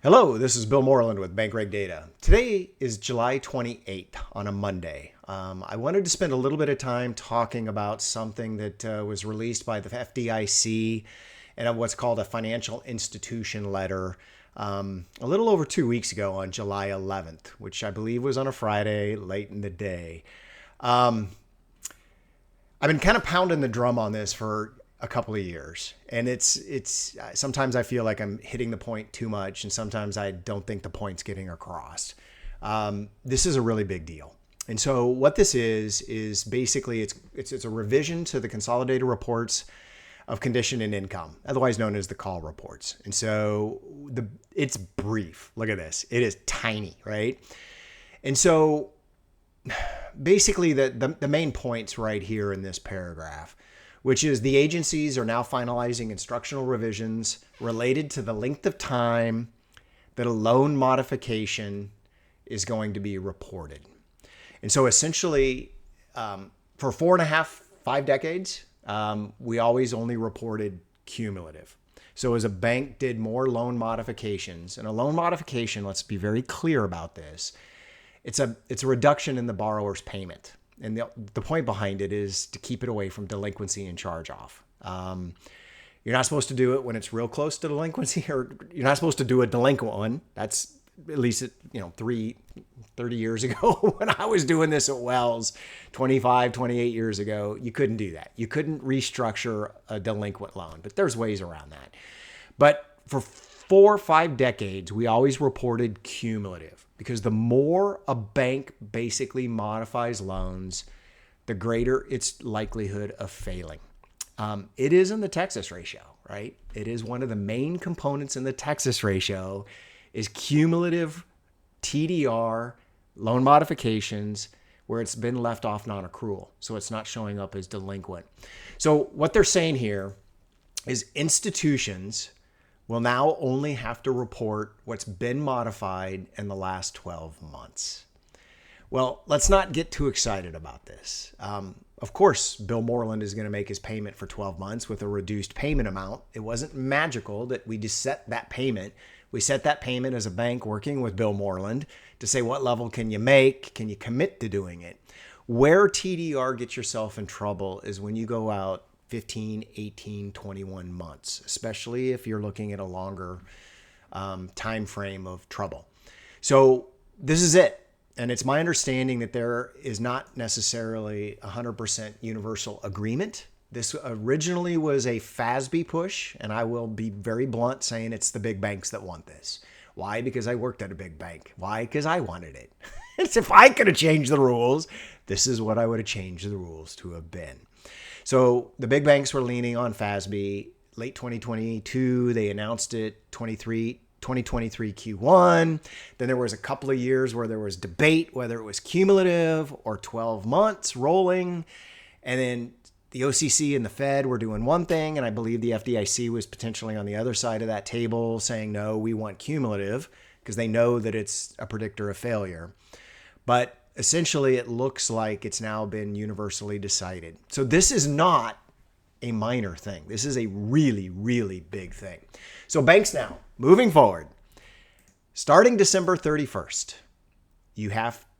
Hello, this is Bill Moreland with BankReg Data. Today is July 28th on a Monday. I wanted to spend a little bit of time talking about something that was released by the FDIC and what's called a financial institution letter a little over 2 weeks ago on July 11th, which I believe was on a Friday late in the day. I've been kind of pounding the drum on this for a couple of years, and it's sometimes I feel like I'm hitting the point too much, and sometimes I don't think the point's getting across. This is a really big deal, and so what this is basically it's a revision to the consolidated reports of condition and income, otherwise known as the call reports. And so it's brief. Look at this; it is tiny, right? And so basically the main points right here in this paragraph, which is the agencies are now finalizing instructional revisions related to the length of time that a loan modification is going to be reported. And so essentially, for 5 decades, we always only reported cumulative. So as a bank did more loan modifications, and a loan modification, let's be very clear about this, it's a reduction in the borrower's payment. And the point behind it is to keep it away from delinquency and charge-off. You're not supposed to do it when it's real close to delinquency, or you're not supposed to do a delinquent one. That's at least 30 years ago when I was doing this at Wells, 25, 28 years ago, you couldn't do that. You couldn't restructure a delinquent loan, but there's ways around that. But for 4 or 5 decades, we always reported cumulative, because the more a bank basically modifies loans, the greater its likelihood of failing. It is in the Texas ratio, right? It is one of the main components in the Texas ratio is cumulative TDR loan modifications where it's been left off non-accrual. So it's not showing up as delinquent. So what they're saying here is institutions will now only have to report what's been modified in the last 12 months. Well, let's not get too excited about this. Of course, Bill Moreland is going to make his payment for 12 months with a reduced payment amount. It wasn't magical that we just set that payment. We set that payment as a bank working with Bill Moreland to say, what level can you make? Can you commit to doing it? Where TDR gets yourself in trouble is when you go out 15, 18, 21 months, especially if you're looking at a longer time frame of trouble. So this is it. And it's my understanding that there is not necessarily 100% universal agreement. This originally was a FASB push, and I will be very blunt saying it's the big banks that want this. Why? Because I worked at a big bank. Why? Because I wanted it. It's if I could have changed the rules, this is what I would have changed the rules to have been. So the big banks were leaning on FASB. Late 2022, they announced it, 2023 Q1. Then there was a couple of years where there was debate whether it was cumulative or 12 months rolling. And then the OCC and the Fed were doing one thing, and I believe the FDIC was potentially on the other side of that table saying, no, we want cumulative, because they know that it's a predictor of failure. But essentially, it looks like it's now been universally decided. So this is not a minor thing. This is a really, really big thing. So banks now, moving forward, starting December 31st,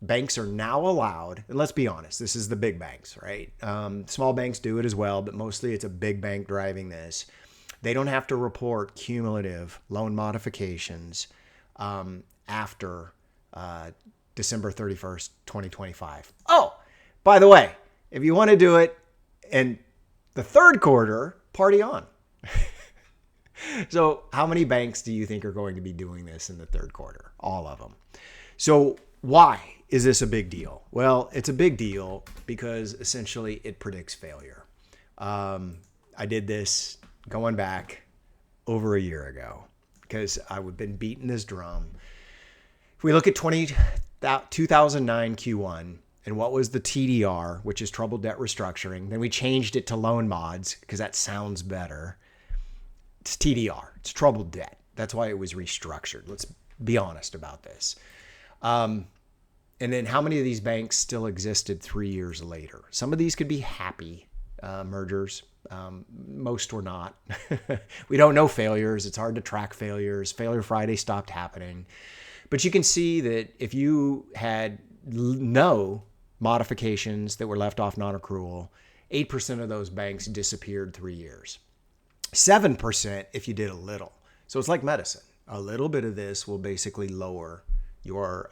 banks are now allowed, and let's be honest, this is the big banks, right? Small banks do it as well, but mostly it's a big bank driving this. They don't have to report cumulative loan modifications after December 31st, 2025. Oh, by the way, if you want to do it in the third quarter, party on. So how many banks do you think are going to be doing this in the third quarter? All of them. So why is this a big deal? Well, it's a big deal because essentially it predicts failure. I did this going back over a year ago because I've been beating this drum. If we look at 2009 Q1 and what was the TDR, which is troubled debt restructuring, then we changed it to loan mods because that sounds better. It's TDR. It's troubled debt. That's why it was restructured. Let's be honest about this. And then how many of these banks still existed 3 years later? Some of these could be happy mergers. Most were not. We don't know failures. It's hard to track failures. Failure Friday stopped happening. But you can see that if you had no modifications that were left off non-accrual, 8% of those banks disappeared 3 years. 7% if you did a little. So it's like medicine. A little bit of this will basically lower your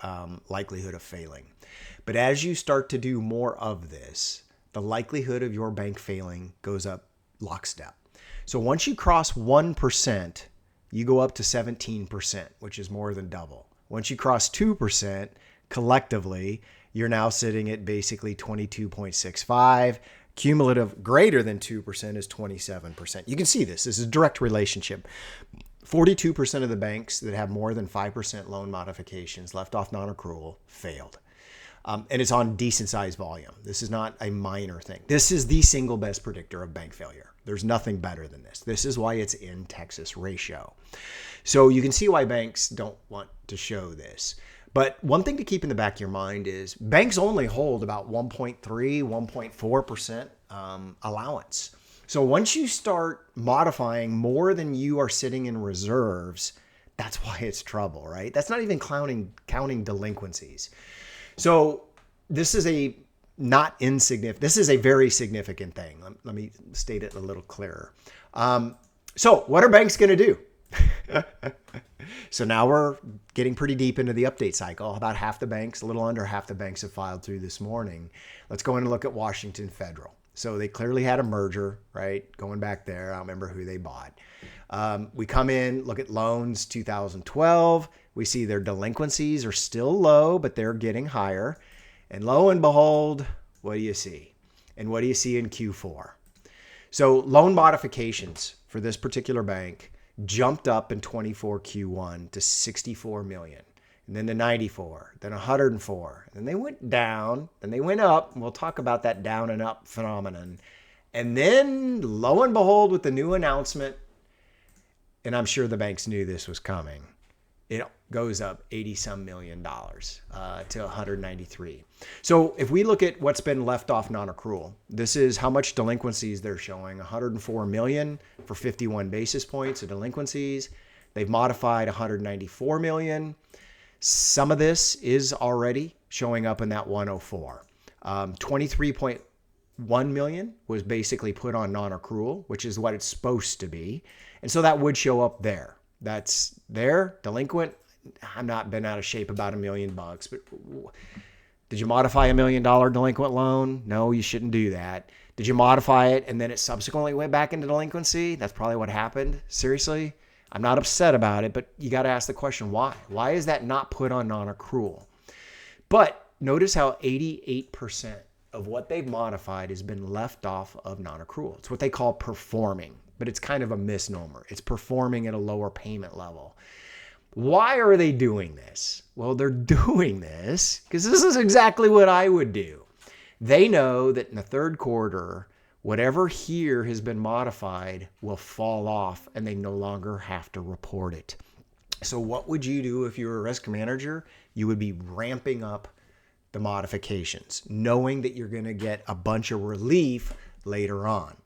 likelihood of failing. But as you start to do more of this, the likelihood of your bank failing goes up lockstep. So once you cross 1%, you go up to 17%, which is more than double. Once you cross 2%, collectively, you're now sitting at basically 22.65. Cumulative greater than 2% is 27%. You can see this. This is a direct relationship. 42% of the banks that have more than 5% loan modifications left off non-accrual failed. And it's on decent size volume. This is not a minor thing. This is the single best predictor of bank failure. There's nothing better than this. This is why it's in Texas ratio. So you can see why banks don't want to show this. But one thing to keep in the back of your mind is banks only hold about 1.3, 1.4% allowance. So once you start modifying more than you are sitting in reserves, that's why it's trouble, right? That's not even counting delinquencies. So this is a not insignificant. This is a very significant thing. Let me state it a little clearer. So what are banks going to do? So now we're getting pretty deep into the update cycle. About half the banks, a little under half the banks have filed through this morning. Let's go in and look at Washington Federal. So they clearly had a merger, right? Going back there, I don't remember who they bought. We come in, look at loans 2012. We see their delinquencies are still low, but they're getting higher. And lo and behold, what do you see? And what do you see in Q4? So loan modifications for this particular bank jumped up in 24 Q1 to 64 million, and then to 94, then 104. And then they went down, then they went up. And we'll talk about that down and up phenomenon. And then lo and behold, with the new announcement, and I'm sure the banks knew this was coming, it goes up 80 some million dollars to 193. So if we look at what's been left off non-accrual, this is how much delinquencies they're showing. 104 million for 51 basis points of delinquencies. They've modified 194 million. Some of this is already showing up in that 104. 23.1 million was basically put on non-accrual, which is what it's supposed to be. And so that would show up there. That's there, delinquent. I'm not been out of shape about $1 million, but did you modify $1 million delinquent loan? No, you shouldn't do that. Did you modify it and then it subsequently went back into delinquency? That's probably what happened. Seriously? I'm not upset about it, but you got to ask the question, why? Why is that not put on non-accrual? But notice how 88% of what they've modified has been left off of non-accrual. It's what they call performing, but it's kind of a misnomer. It's performing at a lower payment level. Why are they doing this? Well, they're doing this because this is exactly what I would do. They know that in the third quarter, whatever here has been modified will fall off and they no longer have to report it. So what would you do if you were a risk manager? You would be ramping up the modifications, knowing that you're going to get a bunch of relief later on.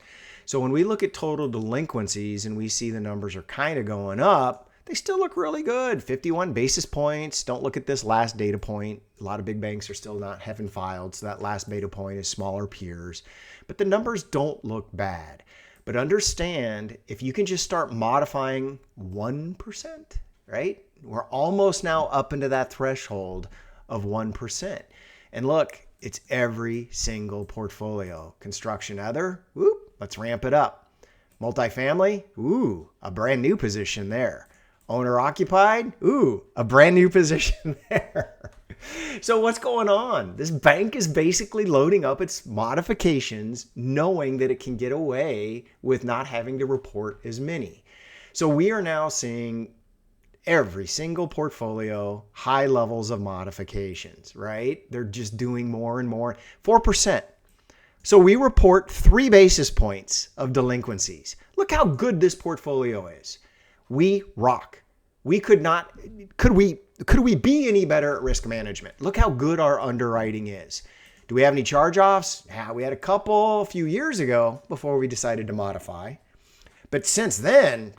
So when we look at total delinquencies and we see the numbers are kind of going up, they still look really good. 51 basis points. Don't look at this last data point. A lot of big banks are still not having filed, so that last data point is smaller peers. But the numbers don't look bad. But understand, if you can just start modifying 1%, right? We're almost now up into that threshold of 1%. And look, it's every single portfolio. Construction other, whoop, let's ramp it up. Multifamily, ooh, a brand new position there. Owner occupied, ooh, a brand new position there. So what's going on? This bank is basically loading up its modifications, knowing that it can get away with not having to report as many. So we are now seeing every single portfolio, high levels of modifications, right? They're just doing more and more. 4%. So we report 3 basis points of delinquencies. Look how good this portfolio is. We rock. Could we be any better at risk management? Look how good our underwriting is. Do we have any charge-offs? Yeah, we had a couple a few years ago before we decided to modify. But since then,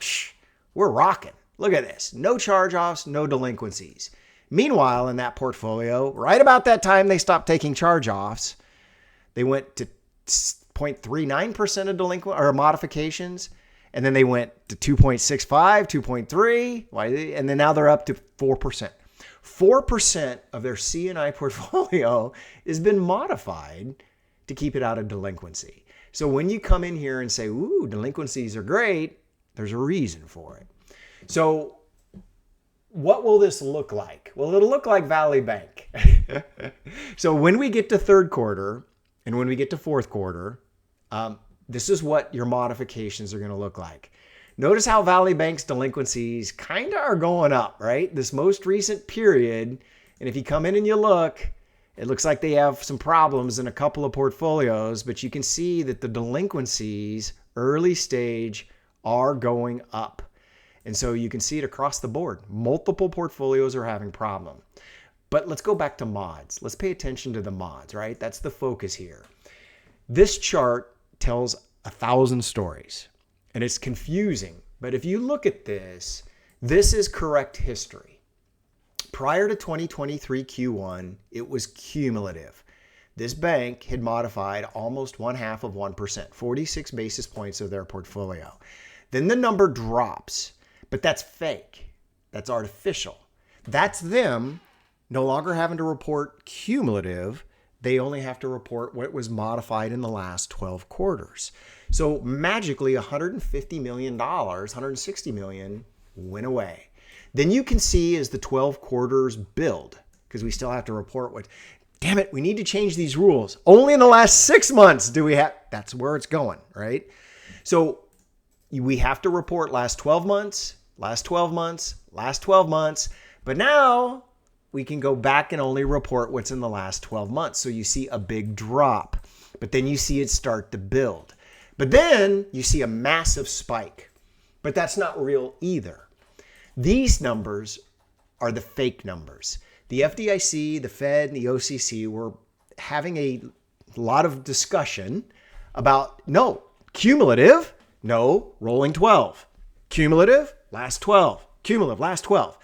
we're rocking. Look at this. No charge-offs, no delinquencies. Meanwhile, in that portfolio, right about that time they stopped taking charge-offs, they went to 0.39% of delinquent or modifications, and then they went to 2.65, 2.3, and then now they're up to 4%. 4% of their C&I portfolio has been modified to keep it out of delinquency. So when you come in here and say, ooh, delinquencies are great, there's a reason for it. So what will this look like? Well, it'll look like Valley Bank. So when we get to third quarter and when we get to fourth quarter, this is what your modifications are going to look like. Notice how Valley Bank's delinquencies kind of are going up, right? This most recent period, and if you come in and you look, it looks like they have some problems in a couple of portfolios, but you can see that the delinquencies early stage are going up. And so you can see it across the board. Multiple portfolios are having problem. But let's go back to mods. Let's pay attention to the mods, right? That's the focus here. This chart tells 1,000 stories. And it's confusing, but if you look at this, this is correct history. Prior to 2023 Q1, it was cumulative. This bank had modified almost 0.5%, 46 basis points of their portfolio. Then the number drops, but that's fake. That's artificial. That's them no longer having to report cumulative. They only have to report what was modified in the last 12 quarters. So magically $150 million, $160 million went away. Then you can see as the 12 quarters build, because we still have to report what, damn it, we need to change these rules. Only in the last 6 months do we have, that's where it's going, right? So we have to report last 12 months, last 12 months, last 12 months, but now we can go back and only report what's in the last 12 months. So you see a big drop, but then you see it start to build. But then you see a massive spike, but that's not real either. These numbers are the fake numbers. The FDIC, the Fed, and the OCC were having a lot of discussion about, no, cumulative, no, rolling 12. Cumulative, last 12. Cumulative, last 12.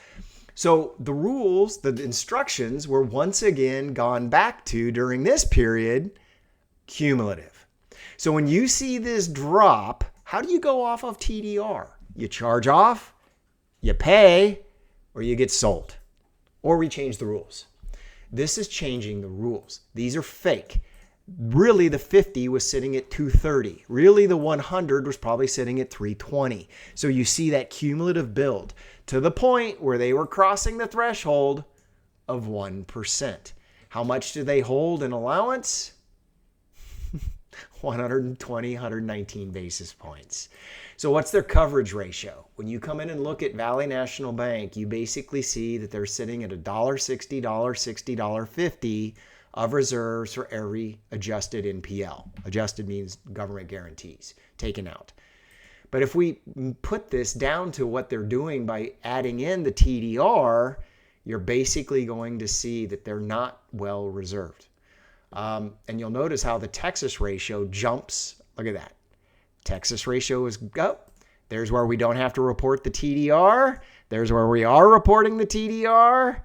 So the rules, the instructions were once again gone back to during this period, cumulative. So when you see this drop, how do you go off of TDR? You charge off, you pay, or you get sold, or we change the rules. This is changing the rules. These are fake. Really, the 50 was sitting at 230. Really, the 100 was probably sitting at 320. So you see that cumulative build to the point where they were crossing the threshold of 1%. How much do they hold in allowance? 120, 119 basis points. So what's their coverage ratio? When you come in and look at Valley National Bank, you basically see that they're sitting at $1.60, $60, $50 of reserves for every adjusted NPL. Adjusted means government guarantees taken out. But if we put this down to what they're doing by adding in the TDR, you're basically going to see that they're not well reserved. And you'll notice how the Texas ratio jumps. Look at that. Texas ratio is up. There's where we don't have to report the TDR. There's where we are reporting the TDR.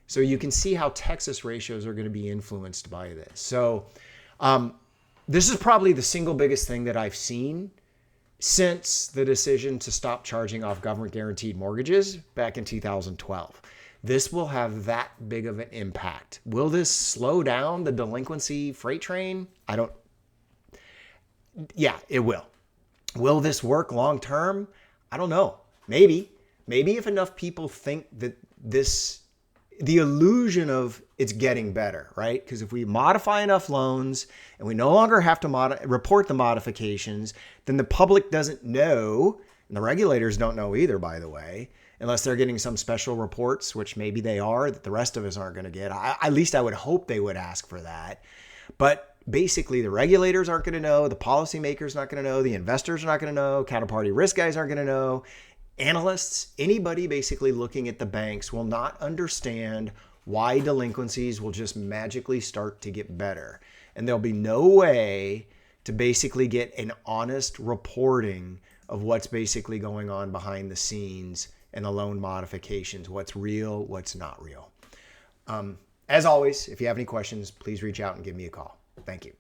So you can see how Texas ratios are going to be influenced by this. So this is probably the single biggest thing that I've seen since the decision to stop charging off government guaranteed mortgages back in 2012. This will have that big of an impact. Will this slow down the delinquency freight train? Yeah, it will. Will this work long term? I don't know. Maybe if enough people think that the illusion of it's getting better, right? Because if we modify enough loans and we no longer have to report the modifications, then the public doesn't know, and the regulators don't know either, by the way, unless they're getting some special reports, which maybe they are, that the rest of us aren't going to get. At least I would hope they would ask for that. But basically, the regulators aren't going to know, the policymakers not going to know, the investors are not going to know, counterparty risk guys aren't going to know. Analysts, anybody basically looking at the banks will not understand why delinquencies will just magically start to get better. And there'll be no way to basically get an honest reporting of what's basically going on behind the scenes and the loan modifications, what's real, what's not real. As always, if you have any questions, please reach out and give me a call. Thank you.